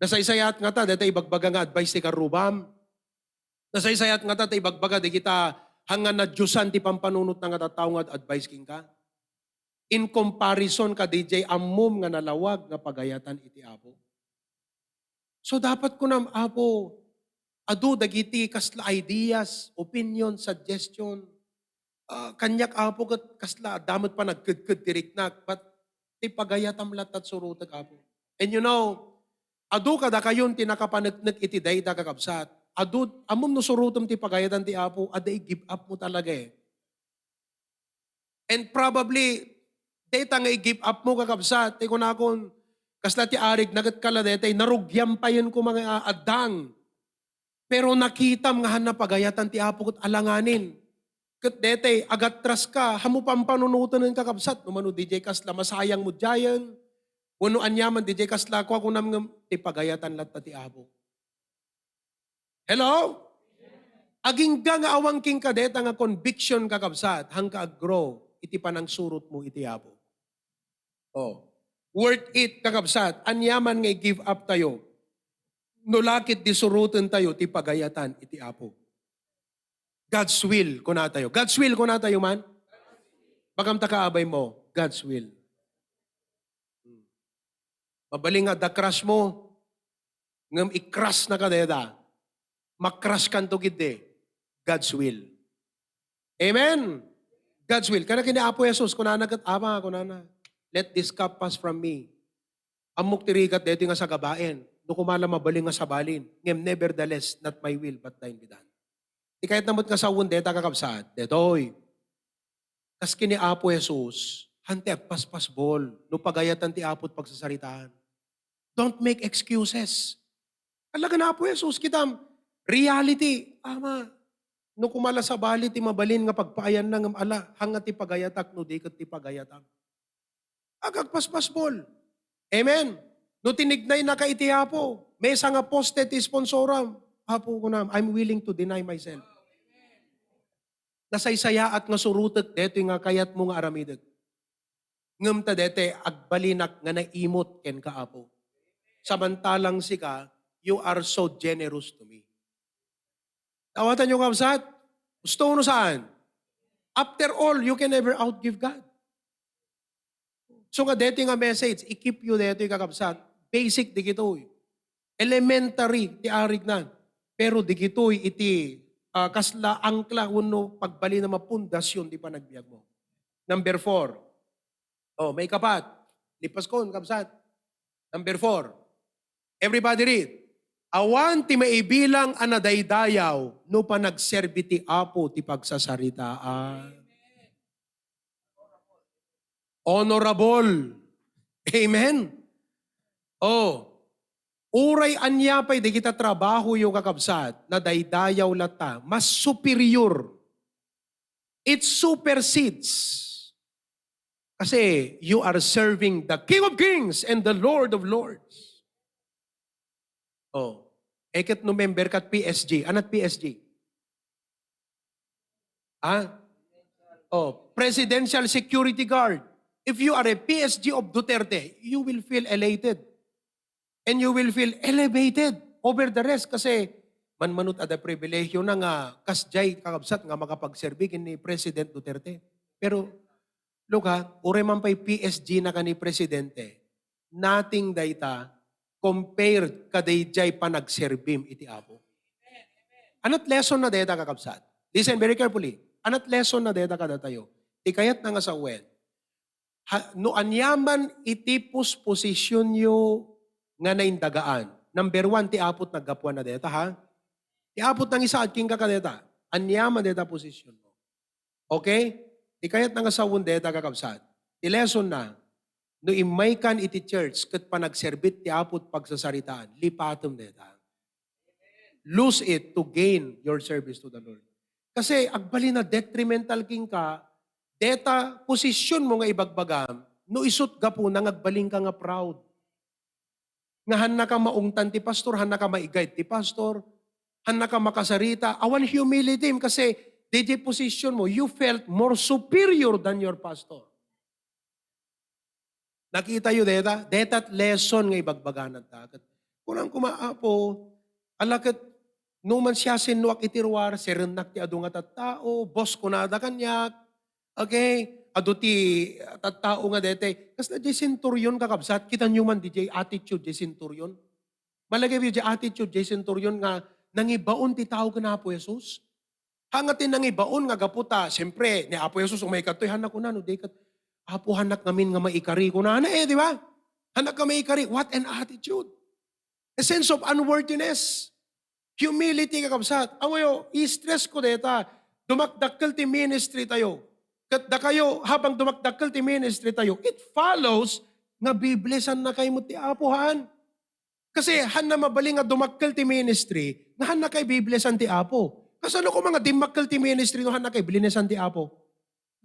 A: Nasaysayaat nga ta, deta ibagbaga nga advice ti karubam. Nasaysayaat nga ta, ibagbaga di kita hangan na Diyosan ti pampanunot na nga tataw nga advice king ka. In comparison ka, DJ, amom nga nalawag nga pagayatan iti Apo. So dapat ko nam Apo, adu dagiti kasla ideas, opinion, suggestion, kanyak Apo kat kasla, damot pa nagkudkud tiriknak, but ti pagayatam latat surutag Apo. And you know, adu kada kayon tinakapanagnak iti dayta kakabsat. Adu, amom no surutom ti pagayatan ti Apo, aday give up mo talaga eh. And probably, dayta nga i-give up mo kakabsat, ti kunakon, kasla ti arig nagat kala dayta, narugyam pa yun ko mga adang. Pero nakitam nga na pagayatan ti Apo kat alanganin. Kat dete, agatras ka, hamu pampanunutan ng kakabsat. Numano DJ kasla, masayang mo dyayan. Wano anyaman DJ kasla, ko ako naman ti pagayatan lat ti Apo. Hello? Aging nga awang king kadeta nga conviction kakabsat, hangka aggrow, iti panang surut mo iti Apo. Worth it kakabsat, anyaman nga give up tayo. Nulakit di surutan tayo, ti pagayatan iti Apo. God's will ko na tayo. God's will ko na tayo man. Bagam takaabay mo, God's will. Mabaling nga da-crush mo, ngam i-crush na ka deda. Mak-crush kan to gid God's will. Amen? God's will. Kana kini Apo Jesus, kunana kat ama, kunana. Let this cup pass from me. Amok tirikat dito nga sa gabain. No kumala mabaling nga sa balin. Ngem nevertheless, not my will, but thine be done. Di kahit namot nga sa wundeta kakabsat, detoy. Kas kini Apo Jesus, hante paspasbol, no pagayatan ti Apo't pagsasaritaan. Don't make excuses. Alaga na Apo Jesus, kitam, reality, ama, no kumala sa bali ti mabalin nga pagpaayan na ng ala, hanga ti pagayatak, no di kat ti pagayatak. Agagpaspasbol. Amen. No tinignay na ka iti Apo, may nga poste ti sponsoram, Apo ko na, I'm willing to deny myself. Nasaysaya at nga surutet, deto nga kayat mo nga aramidet. Ngam ta dete, agbalinak nga naimot ken ka Apo. Samantalang sika, you are so generous to me. Tawatan nyo kapsat. Gusto no saan? After all, you can never outgive God. So nga dito nga message, i-keep you dito yung kakapsat. Basic di kitoy. Elementary ti arig na. Pero di kitoy iti kasla angkla uno pagbali na mapundasyon di pa nagbiag mo. Number 4. Oh, may kapat. Lipas ko, kapsat. Number 4. Everybody read. Awan ti maibilang anadaydayaw no pa nagserbi ti Apo ti pagsasaritaan. Honorable. Amen. Oh, uray anyapay di kita trabaho yung kakabsat na daydayaw lata, mas superior. It supersedes. Kasi you are serving the King of Kings and the Lord of Lords. Oh, eket no member kat PSG. Anat PSG? Oh, Presidential Security Guard. If you are a PSG of Duterte, you will feel elated. And you will feel elevated over the rest kasi manmanut ada pribilehyo na nga kasjay kakabsat nga makapagserbi ni President Duterte. Pero look ha, ure man pa'y PSG na ka ni Presidente, nating dayta compared kadayjay pa nagserbim iti Apo. Anat lesson na dayta kakabsat? Listen very carefully. Anat lesson na dayta kada tayo? Ikayat na nga sa uwen. No anyaman itipos posisyon yo nga naindagaan. Number 1, ti apot naggapuan na deta, ha? Ti apot ng isa at king ka deta. Anyaman deta posisyon mo. Okay? Ikayat na nga sa deta kakabsat. Ti lesson na, no imay kan iti church, kat pa nagserbit ti apot pagsasaritaan, lipatom deta. Lose it to gain your service to the Lord. Kasi agbali na detrimental king ka, deta posisyon mo nga ibagbagam, no isut ga po nang agbaling ka nga proud. Nga han na ka maungtan ti pastor, han na ka maigayt ti pastor, han na ka makasarita, awan humility kasi DJ position mo, you felt more superior than your pastor. Nakita yun, detat lesson nga ibagbagan at takat. Kunang kumaapo, alakat, numan siya sinuak itirwar, serenak ti adu nga tattao, boss ko na da kanyak, okay, adu ti tattao nga dete. Kas na di centurion kakabsat, kita nyo man DJ attitude di centurion. Malagay di attitude di centurion nga nangibaon ti tao ka na Apo Jesus. Hangatin nangibaon nga gaputa, siyempre, ni Apo Jesus umay katoy, hanak ko na, no, di kat, Apo hanak namin nga maikari ko na, di ba? Hanak ka maikari, what an attitude. A sense of unworthiness. Humility kakabsat. Awayo, i-stress ko deta, dumakdakkel ti ministry tayo. Katda kayo, habang dumakdakkel ti ministry tayo, it follows nga biblesan na kayo mo ti Apohan. Kasi han na mabaling nga dumakkel ti ministry, nga han na kay biblesan ti Apo. Kasi ano ko mga dimakkel ti ministry, no han na kay bilinesan ti Apo.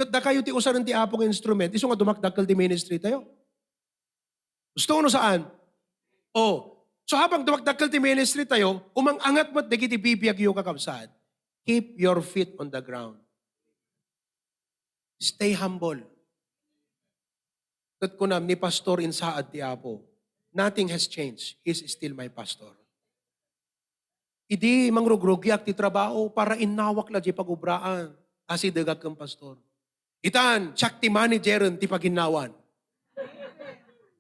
A: Katda kayo ti usaran ti Apo ng instrument, iso nga dumakdakkel ti ministry tayo. Gusto ko no saan? So habang dumakdakkel ti ministry tayo, umang-angat mo't dagiti bibiyag yung kakabsad. Keep your feet on the ground. Stay humble. Kat kunam ni pastor in saad ti Apo, nothing has changed. He is still my pastor. Idi mangrugrugyak ti trabaho para inawak la di pagubraan. Asi dagag kang pastor. Itan, tsak ti managerin ti paginawan.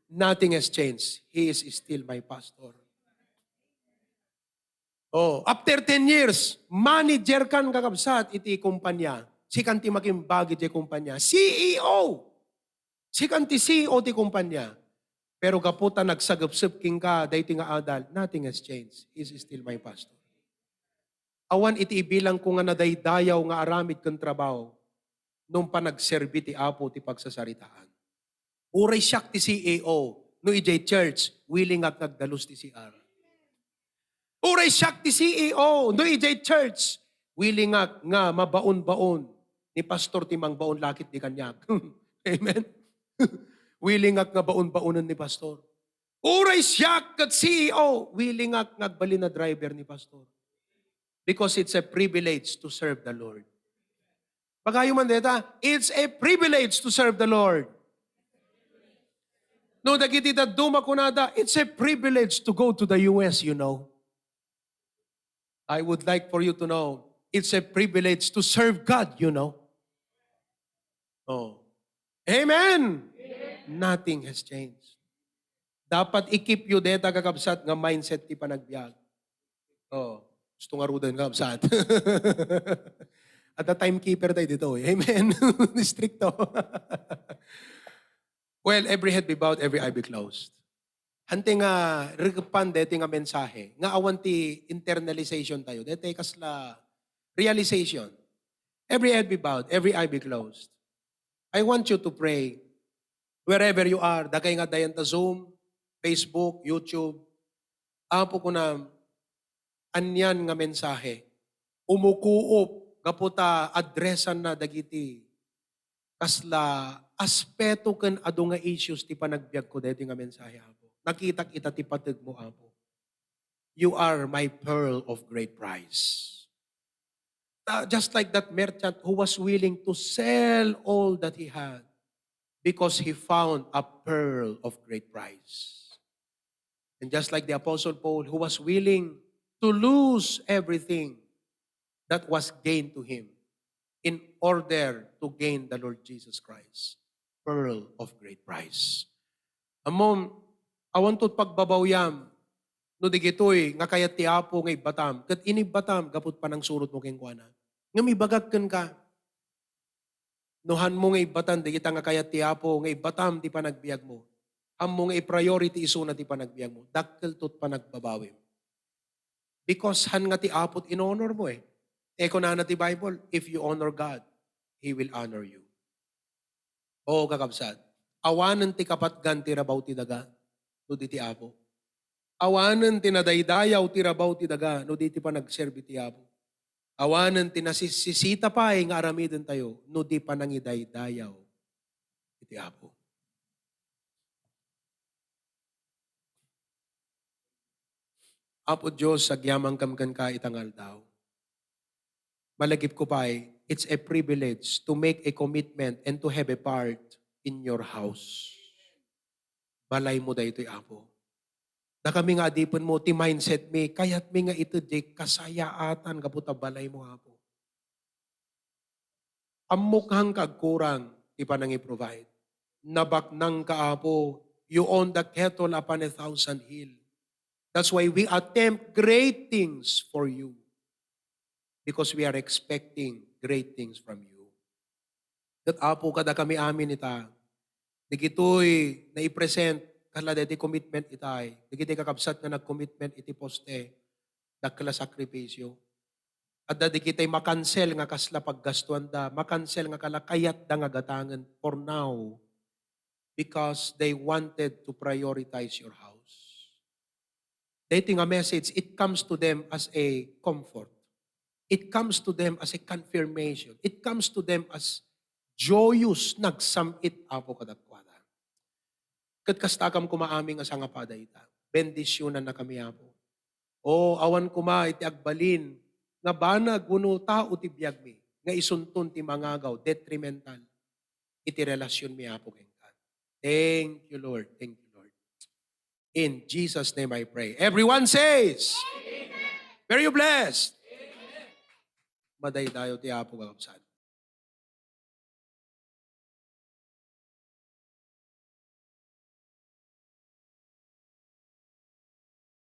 A: Nothing has changed. He is still my pastor. After 10 years, manager kan kakabsat iti kumpanya. Si kanti makimbagi ti kumpanya. CEO! Si kanti CEO ti kumpanya. Pero kaputa nagsagapsap king ka, dahi ti nga adal, nothing has changed. He is still my pastor. Awan iti ibilang ko nga nadaydayaw nga aramid kang trabaho nung pa nagserbi ti Apo ti pagsasaritaan. Uray siyak ti CEO, no ijay church, willing at nagdalus ti CR. Uray siyak ti CEO, no ijay church, willing nga mabaon-baon ni pastor ti mangbaon lakit di kanyak. Amen? Willing nga baon-baonan ni pastor. Uray siyak kat CEO, willing nga nagbali na driver ni pastor. Because it's a privilege to serve the Lord. Pagayo man deta, it's a privilege to serve the Lord. No, dagiti duma kunada, it's a privilege to go to the US, you know. I would like for you to know, it's a privilege to serve God, you know. Oh. Amen! Nothing has changed. Dapat i-keep you deta kakabsat nga mindset ti panagbiag. Oh. Gusto nga rudan kakabsat. At the timekeeper tayo dito. Amen. Stricto. Well, every head be bowed, every eye be closed. Hante nga regapan deti nga mensahe. Nga awan ti internalization tayo. Deti kasla realization. Every head be bowed, every eye be closed. I want you to pray wherever you are. Dagay nga dayan ta Zoom, Facebook, YouTube. Apo ko na anyan nga mensahe. Umukuop kaputa adresan na dagiti kasla aspeto ken adu nga issues ti panagbiag ko deti nga mensahe apo. Nakita kita ti pateg mo apo. You are my pearl of great price. Just like that merchant who was willing to sell all that he had because he found a pearl of great price. And just like the Apostle Paul who was willing to lose everything that was gained to him in order to gain the Lord Jesus Christ. Pearl of great price. Amom, awan to't pagbabawyam, no digitoy, nga kayat ti Apo ngay batam, kat inibatam, gapot pa ng surot mo keng kuana. Nga may bagagkan ka. Nuhan mo ngay batan, di kita nga kayat ti Apo, ngay batam, di pa nagbiag mo. Amo ngay priority iso na ti pa nagbiag mo. Dakkel to't pa nagbabawim. Because han nga ti Apo't in-honor mo eh. Eko na ti Bible, if you honor God, He will honor you. Oo, kakabsat. Awanan ti kapatgan ti rabaw ti daga, no di ti Apo. Awanan ti nadaydayaw ti rabaw ti daga, no di ti pa nagserbi ti Apo. Awanan ti nasisita pa nga aramidin tayo, no di pa nangidaydayaw ti Apo. Apo Diyos, sagyamang kamkan ka itangal daw. Malagip ko pa it's a privilege to make a commitment and to have a part in your house. Balay mo da ito'y Apo. Na kami nga adipon mo, ti mindset mi, kaya't mi nga ito di kasayaatan kaputa balay mo Apo. Amukhang kagkurang, di pa nang i-provide. Nabaknang ka Apo, you own the cattle upon 1,000 hill. That's why we attempt great things for you. Because we are expecting great things from you. Kat Apo kada kami amin ita, digito'y na-present kala deti commitment itay, digito'y kakabsat na nag-commitment iti poste, dakla sakripisyo. At digito'y makansel nga kasla paggastuan da, makansel nga kalakayat da nga gatangan for now, because they wanted to prioritize your house. Dating a message, it comes to them as a comfort. It comes to them as a confirmation. It comes to them as joyous nagsamit Apo kadakwada. Kat kastakam kumaaming as nga pada ita. Bendisyonan na kami Apo. O awan kuma iti agbalin nga banag uno tao ti biag mi nga isuntun ti mangagaw detrimental iti relasyon mi Apo kengkan. Thank you Lord. Thank you Lord. In Jesus' name I pray. Everyone says, Amen. Very blessed. Madaydayo ti Apo kakabsat.